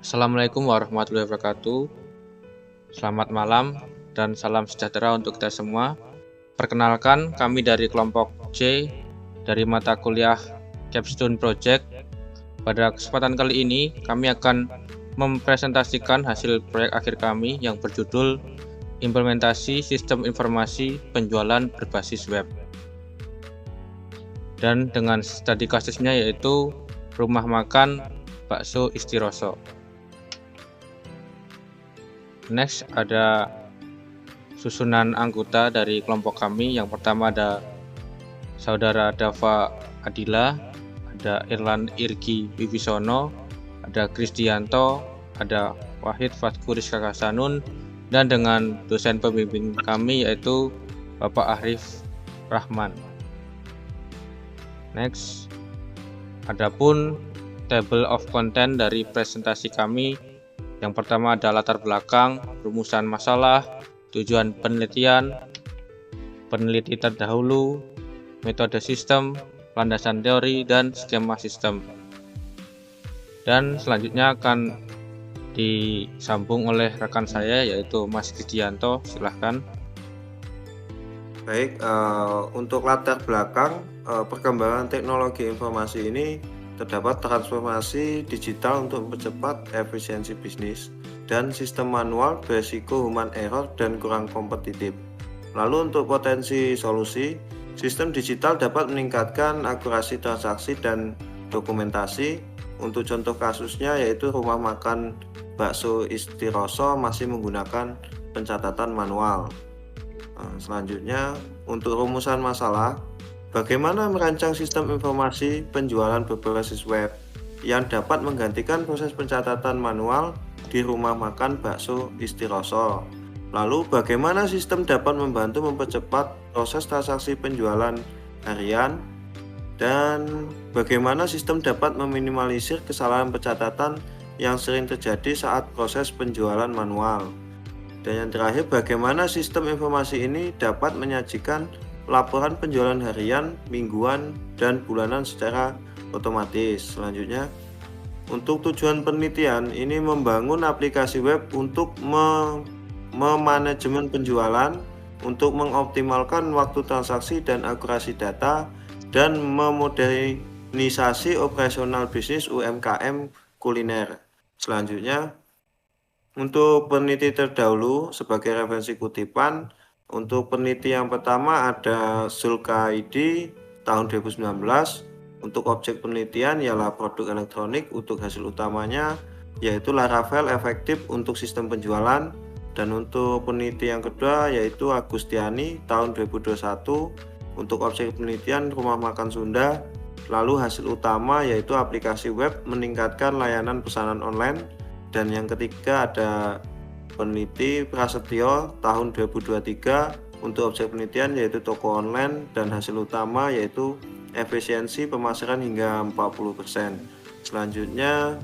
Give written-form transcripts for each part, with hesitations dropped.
Assalamualaikum warahmatullahi wabarakatuh. Selamat malam dan salam sejahtera untuk kita semua. Perkenalkan, kami dari kelompok C dari mata kuliah Capstone Project. Pada kesempatan kali ini, kami akan mempresentasikan hasil proyek akhir kami yang berjudul Implementasi Sistem Informasi Penjualan Berbasis Web. Dan dengan studi kasusnya yaitu Rumah Makan Bakso Istiroso. Next ada susunan anggota dari kelompok kami. Yang pertama ada Saudara Dava Adila, ada Irland Irgi Wibisono, ada Krisdianto, ada Wahid Fatkuris Kakasanun, dan dengan dosen pembimbing kami yaitu Bapak Arif Rahman. Next, adapun table of content dari presentasi kami. Yang pertama ada latar belakang, rumusan masalah, tujuan penelitian, peneliti terdahulu, metode sistem, landasan teori, dan skema sistem. Dan selanjutnya akan disambung oleh rekan saya yaitu Mas Kristianto. Silahkan. Baik, untuk latar belakang perkembangan teknologi informasi ini terdapat transformasi digital untuk mempercepat efisiensi bisnis dan sistem manual berisiko human error dan kurang kompetitif. Lalu untuk potensi solusi, sistem digital dapat meningkatkan akurasi transaksi dan dokumentasi. Untuk contoh kasusnya yaitu Rumah Makan Bakso Istiroso masih menggunakan pencatatan manual. Selanjutnya, untuk rumusan masalah, bagaimana merancang sistem informasi penjualan berbasis web yang dapat menggantikan proses pencatatan manual di Rumah Makan Bakso Istiroso. Lalu, bagaimana sistem dapat membantu mempercepat proses transaksi penjualan harian, dan bagaimana sistem dapat meminimalisir kesalahan pencatatan yang sering terjadi saat proses penjualan manual. Dan yang terakhir, bagaimana sistem informasi ini dapat menyajikan laporan penjualan harian, mingguan, dan bulanan secara otomatis. Selanjutnya, untuk tujuan penelitian ini membangun aplikasi web untuk memanajemen penjualan, untuk mengoptimalkan waktu transaksi dan akurasi data, dan memodernisasi operasional bisnis UMKM kuliner. Selanjutnya, untuk peneliti terdahulu sebagai referensi kutipan, untuk peneliti yang pertama ada Zulkaidi tahun 2019. Untuk objek penelitian ialah produk elektronik, untuk hasil utamanya yaitu Laravel efektif untuk sistem penjualan. Dan untuk peneliti yang kedua yaitu Agustiani tahun 2021. Untuk objek penelitian Rumah Makan Sunda. Lalu hasil utama yaitu aplikasi web meningkatkan layanan pesanan online. Dan yang ketiga ada peneliti Prasetyo tahun 2023 untuk objek penelitian yaitu toko online, dan hasil utama yaitu efisiensi pemasaran hingga 40%. Selanjutnya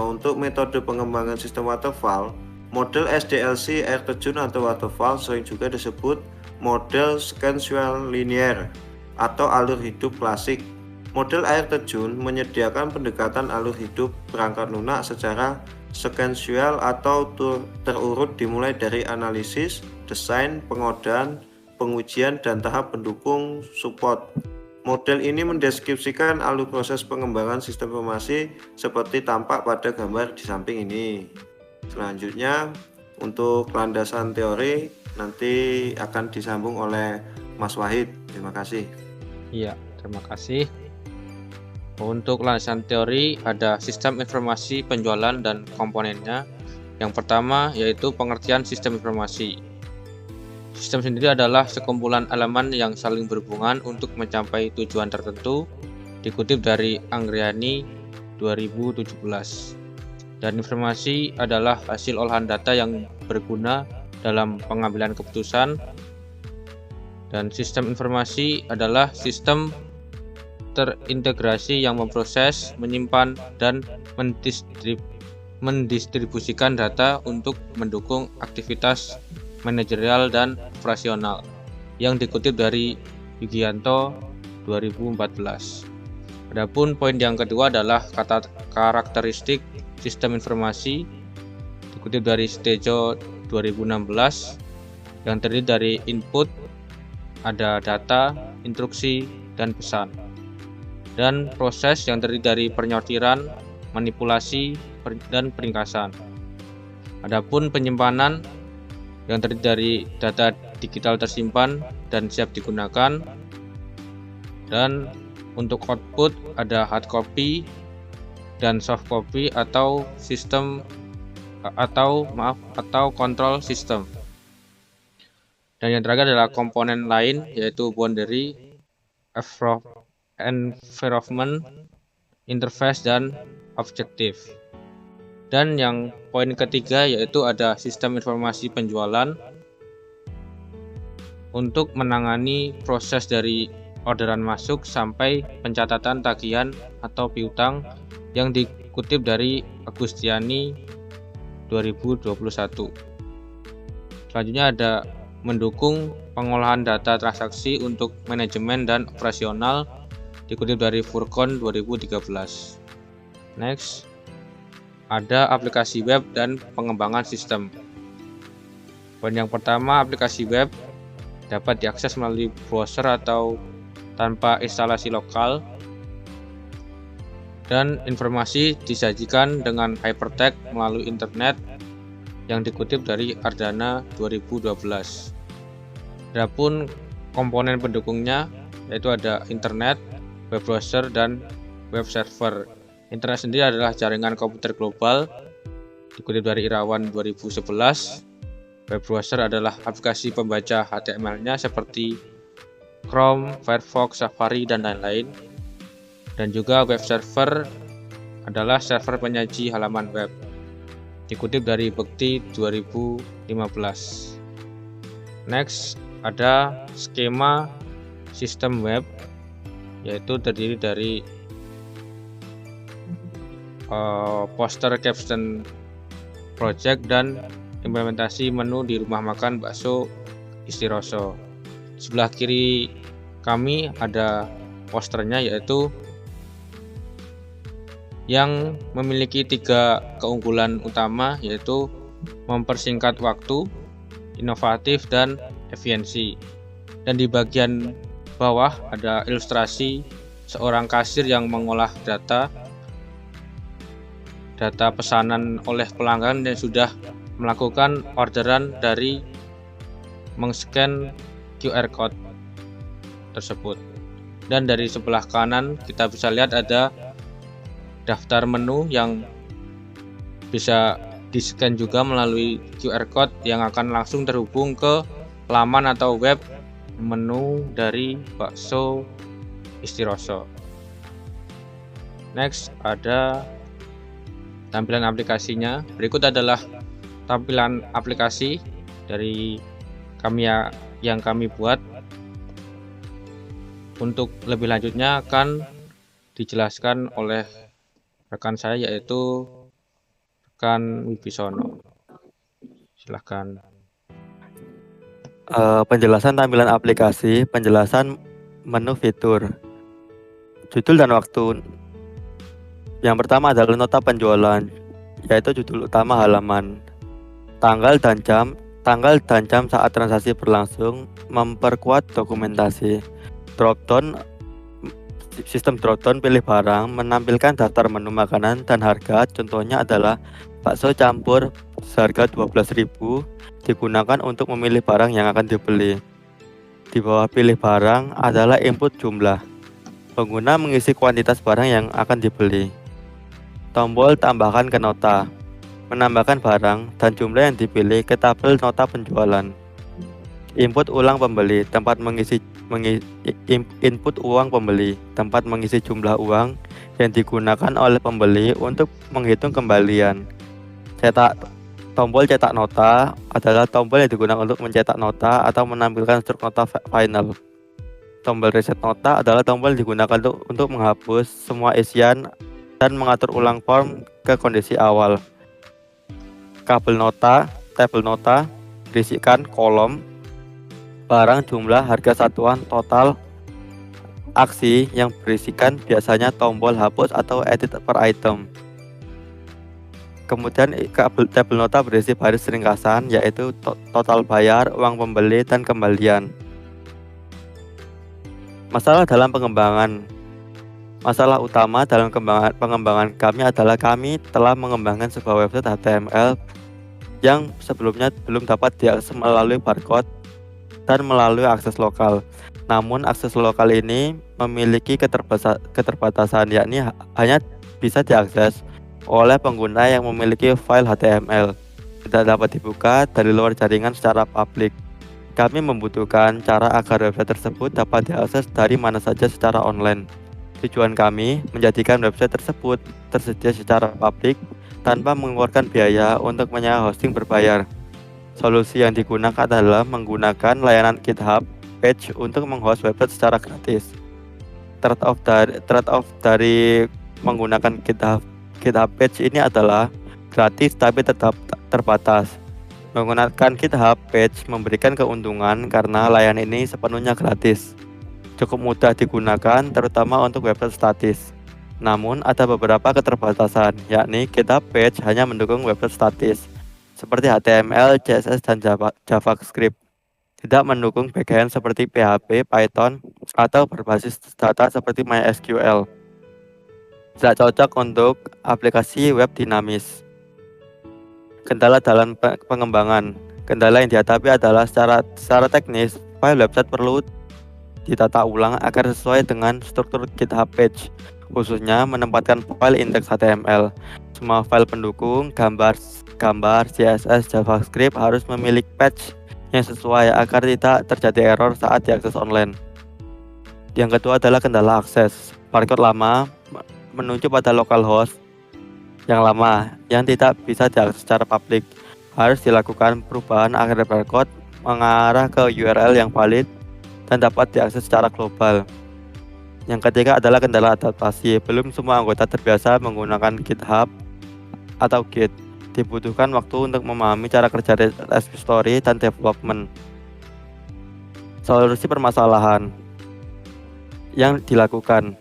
untuk metode pengembangan sistem waterfall, model SDLC air terjun atau waterfall sering juga disebut model sequential linear atau alur hidup klasik. Model air terjun menyediakan pendekatan alur hidup perangkat lunak secara sequential atau terurut dimulai dari analisis, desain, pengodaan, pengujian, dan tahap pendukung support. Model ini mendeskripsikan alur proses pengembangan sistem informasi seperti tampak pada gambar di samping ini. Selanjutnya, untuk landasan teori nanti akan disambung oleh Mas Wahid. Terima kasih. Iya, terima kasih. Untuk landasan teori ada sistem informasi penjualan dan komponennya. Yang pertama yaitu pengertian sistem informasi. Sistem sendiri adalah sekumpulan elemen yang saling berhubungan untuk mencapai tujuan tertentu, dikutip dari Anggriani 2017. Dan informasi adalah hasil olahan data yang berguna dalam pengambilan keputusan. Dan sistem informasi adalah sistem terintegrasi yang memproses, menyimpan, dan mendistribusikan data untuk mendukung aktivitas manajerial dan operasional, yang dikutip dari Yugianto 2014. Adapun poin yang kedua adalah karakteristik sistem informasi, dikutip dari Stejo 2016, yang terdiri dari input, ada data, instruksi, dan pesan, dan proses yang terdiri dari penyortiran, manipulasi, dan peringkasan. Adapun penyimpanan yang terdiri dari data digital tersimpan dan siap digunakan, dan untuk output ada hard copy dan soft copy atau control system. Dan yang terakhir adalah komponen lain, yaitu boundary, environment, interface, dan objective. Dan yang poin ketiga yaitu ada sistem informasi penjualan untuk menangani proses dari orderan masuk sampai pencatatan tagihan atau piutang, yang dikutip dari Agustiani 2021. Selanjutnya ada mendukung pengolahan data transaksi untuk manajemen dan operasional, dikutip dari Furcon 2013. Next, ada aplikasi web dan pengembangan sistem. Poin yang pertama, aplikasi web dapat diakses melalui browser atau tanpa instalasi lokal, dan informasi disajikan dengan hypertext melalui internet, yang dikutip dari Ardana 2012. Adapun komponen pendukungnya yaitu ada internet, web browser, dan web server. Internet sendiri adalah jaringan komputer global, dikutip dari Irawan 2011. Web browser adalah aplikasi pembaca HTML-nya seperti Chrome, Firefox, Safari, dan lain-lain. Dan juga web server adalah server penyaji halaman web, dikutip dari Bekti 2015. Next, ada skema sistem web, yaitu terdiri dari poster caption project dan implementasi menu di rumah makan bakso Istiroso. Sebelah kiri kami ada posternya, yaitu yang memiliki 3 keunggulan utama, yaitu mempersingkat waktu, inovatif, dan efisiensi. Dan di bagian bawah ada ilustrasi seorang kasir yang mengolah data pesanan oleh pelanggan yang sudah melakukan orderan dari mengscan QR code tersebut. Dan dari sebelah kanan kita bisa lihat ada daftar menu yang bisa di-scan juga melalui QR code, yang akan langsung terhubung ke laman atau web menu dari bakso Istiroso. Next, ada tampilan aplikasinya. Berikut adalah tampilan aplikasi dari yang kami buat. Untuk lebih lanjutnya akan dijelaskan oleh rekan saya, yaitu rekan Wibisono. Silahkan. Penjelasan tampilan aplikasi, penjelasan menu fitur, judul dan waktu. Yang pertama adalah nota penjualan, yaitu judul utama halaman, tanggal dan jam saat transaksi berlangsung, memperkuat dokumentasi. Dropdown, sistem dropdown pilih barang, menampilkan daftar menu makanan dan harga. Contohnya adalah bakso campur seharga 12.000, digunakan untuk memilih barang yang akan dibeli. Di bawah pilih barang adalah input jumlah. Pengguna mengisi kuantitas barang yang akan dibeli. Tombol tambahkan ke nota, menambahkan barang dan jumlah yang dipilih ke tabel nota penjualan. Input ulang pembeli, input uang pembeli, tempat mengisi jumlah uang yang digunakan oleh pembeli untuk menghitung kembalian. Tombol cetak nota adalah tombol yang digunakan untuk mencetak nota atau menampilkan struk nota final. Tombol reset nota adalah tombol yang digunakan untuk menghapus semua isian dan mengatur ulang form ke kondisi awal. Tabel nota berisikan kolom barang, jumlah, harga satuan, total, aksi yang berisikan biasanya tombol hapus atau edit per item. Kemudian tabel nota berisi baris ringkasan, yaitu total bayar, uang pembeli, dan kembalian. Masalah dalam pengembangan. Masalah utama dalam pengembangan kami adalah kami telah mengembangkan sebuah website HTML yang sebelumnya belum dapat diakses melalui barcode dan melalui akses lokal. Namun akses lokal ini memiliki keterbatasan, yakni hanya bisa diakses oleh pengguna yang memiliki file HTML, tidak dapat dibuka dari luar jaringan secara publik. Kami membutuhkan cara agar website tersebut dapat diakses dari mana saja secara online. Tujuan kami menjadikan website tersebut tersedia secara publik tanpa mengeluarkan biaya untuk menyewa hosting berbayar. Solusi yang digunakan adalah menggunakan layanan GitHub Page untuk menghost website secara gratis. Trade-off dari menggunakan GitHub Page ini adalah gratis tapi tetap terbatas. Menggunakan GitHub Page memberikan keuntungan karena layanan ini sepenuhnya gratis. Cukup mudah digunakan terutama untuk website statis. Namun ada beberapa keterbatasan, yakni GitHub Page hanya mendukung website statis seperti HTML, CSS, dan JavaScript. Tidak mendukung backend seperti PHP, Python, atau berbasis data seperti MySQL. Tidak cocok untuk aplikasi web dinamis. Kendala dalam pengembangan. Kendala yang dihadapi adalah secara teknis, file website perlu ditata ulang agar sesuai dengan struktur GitHub Page, khususnya menempatkan file indeks HTML. Semua file pendukung, gambar, CSS, JavaScript harus memiliki patch yang sesuai agar tidak terjadi error saat diakses online. Yang kedua adalah kendala akses. Barcode lama menuju pada localhost yang lama yang tidak bisa diakses secara publik. Harus dilakukan perubahan agar barcode mengarah ke URL yang valid dan dapat diakses secara global. Yang ketiga adalah kendala adaptasi. Belum semua anggota terbiasa menggunakan GitHub atau Git. Dibutuhkan waktu untuk memahami cara kerja repository dan development. Solusi permasalahan yang dilakukan.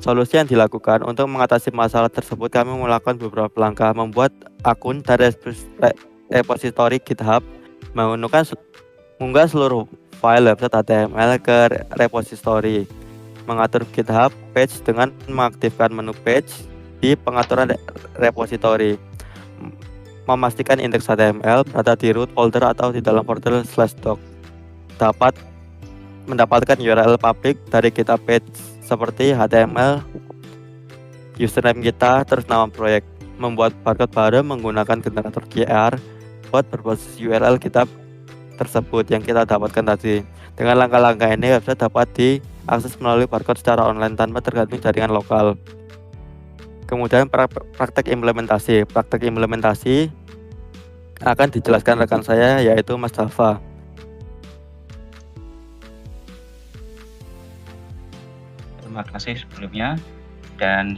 Solusi yang dilakukan untuk mengatasi masalah tersebut, kami melakukan beberapa langkah: membuat akun dari repository GitHub, mengunggah seluruh file website HTML ke repository, mengatur GitHub Page dengan mengaktifkan menu Page di pengaturan repository, memastikan indeks HTML berada di root folder atau di dalam folder /doc, dapat mendapatkan URL publik dari GitHub Page seperti HTML, username kita, terus nama proyek, membuat barcode baru menggunakan generator QR buat berbasis URL GitHub tersebut yang kita dapatkan tadi. Dengan langkah-langkah ini, website dapat diakses melalui barcode secara online tanpa tergantung jaringan lokal. Kemudian praktek implementasi. Praktek implementasi akan dijelaskan rekan saya, yaitu Mas Dava. Terima kasih sebelumnya, dan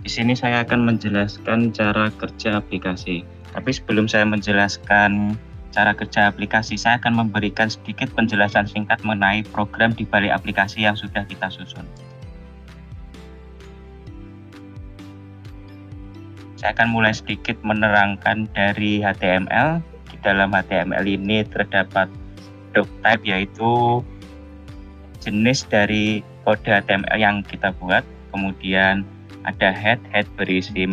di sini saya akan menjelaskan cara kerja aplikasi. Tapi sebelum saya menjelaskan cara kerja aplikasi, saya akan memberikan sedikit penjelasan singkat mengenai program di balik aplikasi yang sudah kita susun. Saya akan mulai sedikit menerangkan dari HTML. Di dalam HTML ini terdapat doctype, yaitu jenis dari kode HTML yang kita buat. Kemudian ada head berisi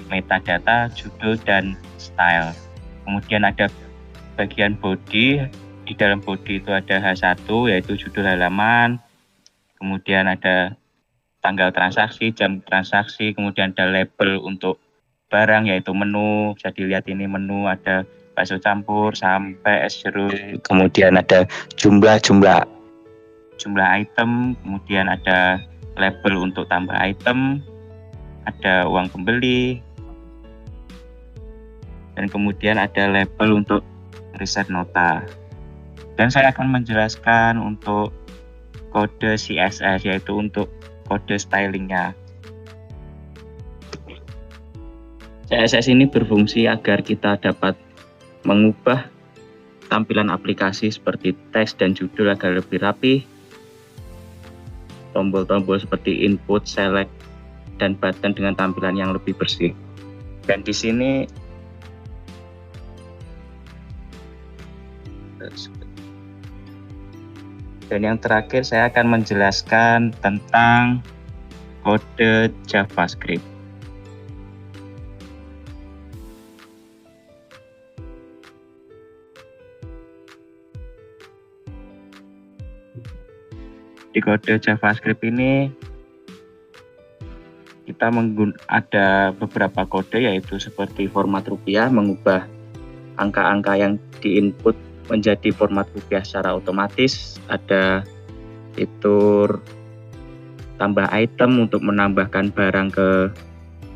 metadata, judul, dan style. Kemudian ada bagian body. Di dalam body itu ada H1, yaitu judul halaman. Kemudian ada tanggal transaksi, jam transaksi. Kemudian ada label untuk barang, yaitu menu. Bisa dilihat ini menu, ada bakso campur sampai es jeruk. Kemudian ada jumlah item. Kemudian ada label untuk tambah item, ada uang pembeli, dan kemudian ada label untuk riset nota. Dan saya akan menjelaskan untuk kode CSS, yaitu untuk kode stylingnya. CSS ini berfungsi agar kita dapat mengubah tampilan aplikasi seperti teks dan judul agar lebih rapi. tombol-tombol seperti input, select, dan button dengan tampilan yang lebih bersih. Dan di sini dan yang terakhir saya akan menjelaskan tentang kode JavaScript. Di kode JavaScript ini kita ada beberapa kode, yaitu seperti format rupiah, mengubah angka-angka yang diinput menjadi format rupiah secara otomatis. Ada fitur tambah item untuk menambahkan barang ke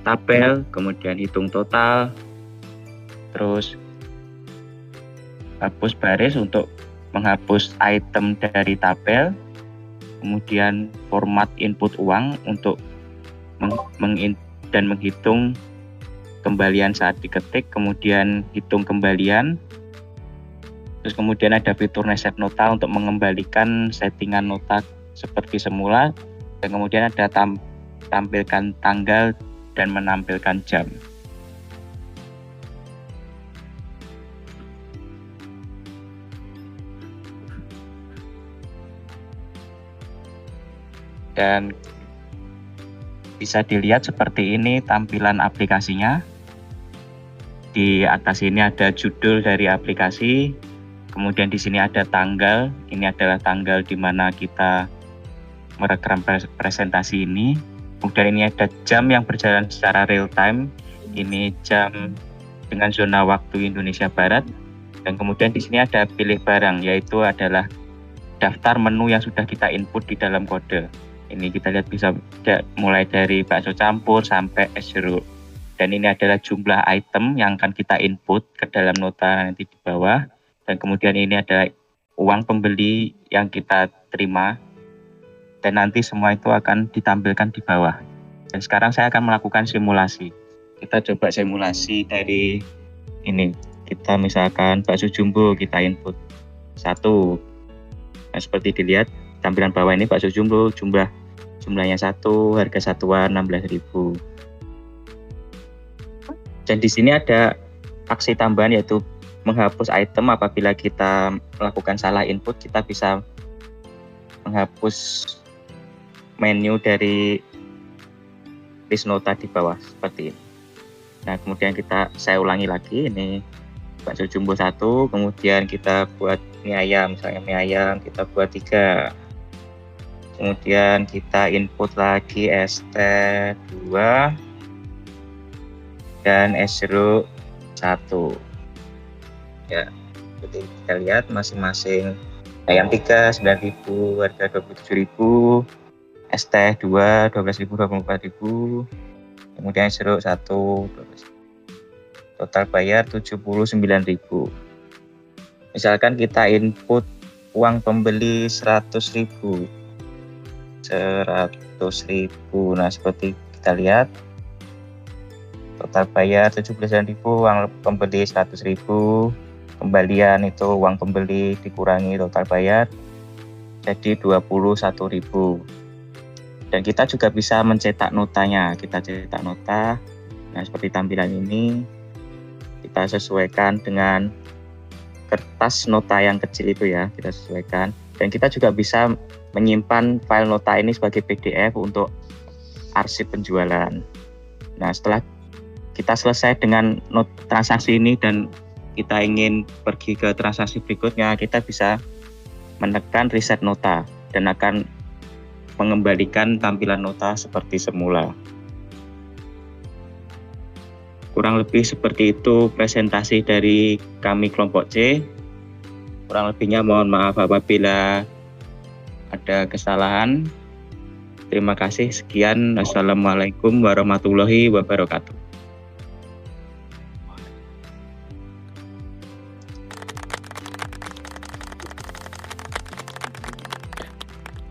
tabel, kemudian hitung total, terus hapus baris untuk menghapus item dari tabel, kemudian format input uang untuk dan menghitung kembalian saat diketik, kemudian hitung kembalian. Terus kemudian ada fitur reset nota untuk mengembalikan settingan nota seperti semula, dan kemudian ada tampilkan tanggal dan menampilkan jam. Dan bisa dilihat seperti ini tampilan aplikasinya. Di atas ini ada judul dari aplikasi, kemudian di sini ada tanggal. Ini adalah tanggal di mana kita merekam presentasi ini. Kemudian ini ada jam yang berjalan secara real time. Ini jam dengan zona waktu Indonesia Barat. Dan kemudian di sini ada pilih barang, yaitu adalah daftar menu yang sudah kita input di dalam kode. Ini kita lihat bisa mulai dari bakso campur sampai es jeruk. Dan ini adalah jumlah item yang akan kita input ke dalam nota nanti di bawah. Dan kemudian ini adalah uang pembeli yang kita terima. Dan nanti semua itu akan ditampilkan di bawah. Dan sekarang saya akan melakukan simulasi. Kita coba simulasi dari ini. Kita misalkan bakso jumbo, kita input 1. Nah, seperti dilihat tampilan bawah ini bakso jumbo, jumlahnya 1, harga satuan 16.000. Dan di sini ada aksi tambahan, yaitu menghapus item. Apabila kita melakukan salah input, kita bisa menghapus menu dari list nota di bawah seperti ini. Nah, kemudian saya ulangi lagi, ini bakso jumbo 1, kemudian kita buat mie ayam, misalnya mie ayam kita buat 3. Kemudian kita input lagi es teh 2 dan es jeruk 1. Ya, seperti kita lihat masing-masing ayam 3 9.000, harga 27.000, es teh 2 12.000 24.000, kemudian es jeruk 1 12.000. Total bayar 79.000. Misalkan kita input uang pembeli 100.000. Nah, seperti kita lihat total bayar 79.000, uang pembeli 100.000, kembalian itu uang pembeli dikurangi total bayar jadi 21.000. Dan kita juga bisa mencetak notanya. Kita cetak nota. Nah, seperti tampilan ini. Kita sesuaikan dengan kertas nota yang kecil itu ya, kita sesuaikan. Dan kita juga bisa menyimpan file nota ini sebagai PDF untuk arsip penjualan. Nah, setelah kita selesai dengan transaksi ini dan kita ingin pergi ke transaksi berikutnya, kita bisa menekan reset nota dan akan mengembalikan tampilan nota seperti semula. Kurang lebih seperti itu presentasi dari kami kelompok C. Kurang lebihnya mohon maaf apabila ada kesalahan. Terima kasih, sekian. Assalamualaikum warahmatullahi wabarakatuh.